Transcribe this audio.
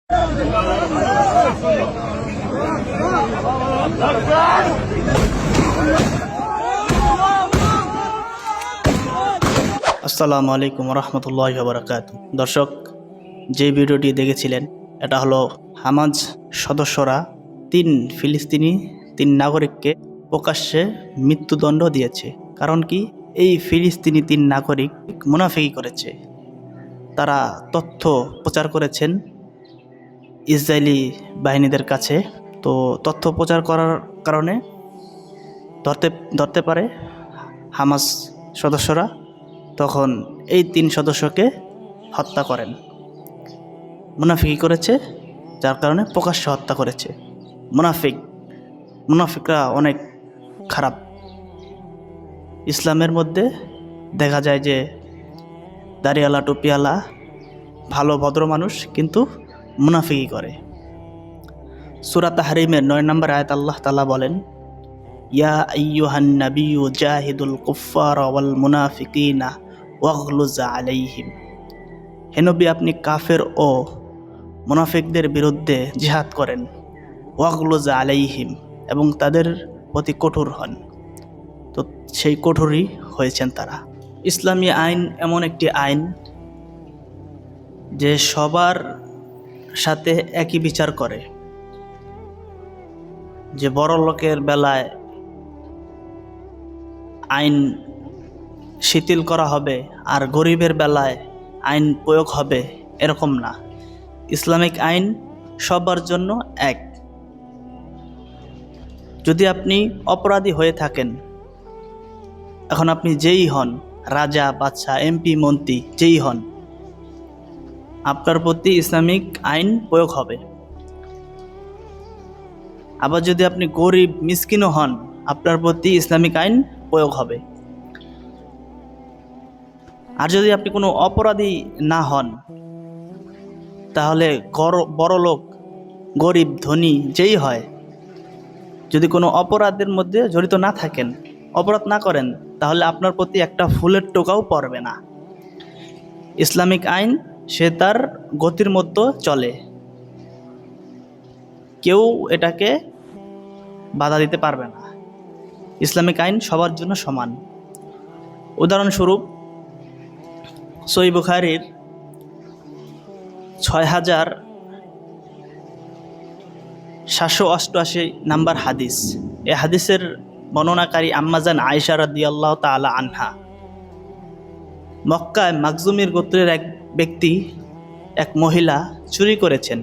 আসসালামু আলাইকুম রহমতুল্লাহি ওয়া বারাকাতুহু। দর্শক, যে ভিডিওটি দেখেছিলেন এটা হলো হামাস সদস্যরা ফিলিস্তিনি নাগরিককে প্রকাশ্যে মৃত্যুদণ্ড দিয়েছে। কারণ কি? এই ফিলিস্তিনি নাগরিক মুনাফিকি করেছে। তারা তথ্য প্রচার করেছেন ইসরায়েলি বাহিনীদের কাছে। তো তথ্য প্রচার করার কারণে ধরতে পারে হামাস সদস্যরা। তখন এই 3 সদস্যকে হত্যা করেন। মুনাফিকি করেছে, যার কারণে প্রকাশ্যে হত্যা করেছে। মুনাফিকরা অনেক খারাপ। ইসলামের মধ্যে দেখা যায় যে দাড়িওয়ালা টুপিওয়ালা ভালো ভদ্র মানুষ, কিন্তু মুনাফিকি করে। সূরা তাহরিমের 9 নম্বর আয়াত আল্লাহ তাআলা বলেন, ইয়া আইয়ুহান নাবিয়্যু জাহিদুল কুফফারা ওয়াল মুনাফিকিনা ওয়াগলুজ আলাইহিম। হে নবী, আপনি কাফের ও মুনাফিকদের বিরুদ্ধে জিহাদ করেন। ওয়াগলুজ আলাইহিম, এবং তাদের প্রতি কঠোর হন। তো সেই কঠোরই হয়েছেন তারা। ইসলামী আইন এমন একটি আইন যে সবার সাথে একই বিচার করে। যে বড় লোকের বেলায় আইন শিথিল করা হবে আর গরিবের বেলায় আইন প্রয়োগ হবে, এরকম না। ইসলামিক আইন সবার জন্য এক। যদি আপনি অপরাধী হয়ে থাকেন, এখন আপনি যেই হন, রাজা, বাদশা, এমপি, মন্ত্রী, যেই হন, আপনার প্রতি ইসলামিক আইন প্রয়োগ হবে। আবার যদি আপনি গরিব মিসকিনও হন, আপনার প্রতি ইসলামিক আইন প্রয়োগ হবে। আর যদি আপনি কোনো অপরাধী না হন, তাহলে বড় লোক, গরিব, ধনী, যেই হয়, যদি কোনো অপরাধের মধ্যে জড়িত না থাকেন, অপরাধ না করেন, তাহলে আপনার প্রতি একটা ফুলের টোকাও পড়বে না। ইসলামিক আইন সে তার গতির মতো চলে, কেউ এটাকে বাধা দিতে পারবে না। ইসলামিক আইন সবার জন্য সমান। উদাহরণস্বরূপ, সহিহ বুখারীর 6788 নাম্বার হাদিস। এই হাদিসের বর্ণনাকারী আম্মাজান আয়েশা রাদিয়াল্লাহু তাআলা আনহা। মক্কায় মাখজুমির গোত্রের এক ব্যক্তি, এক মহিলা চুরি করেছেন।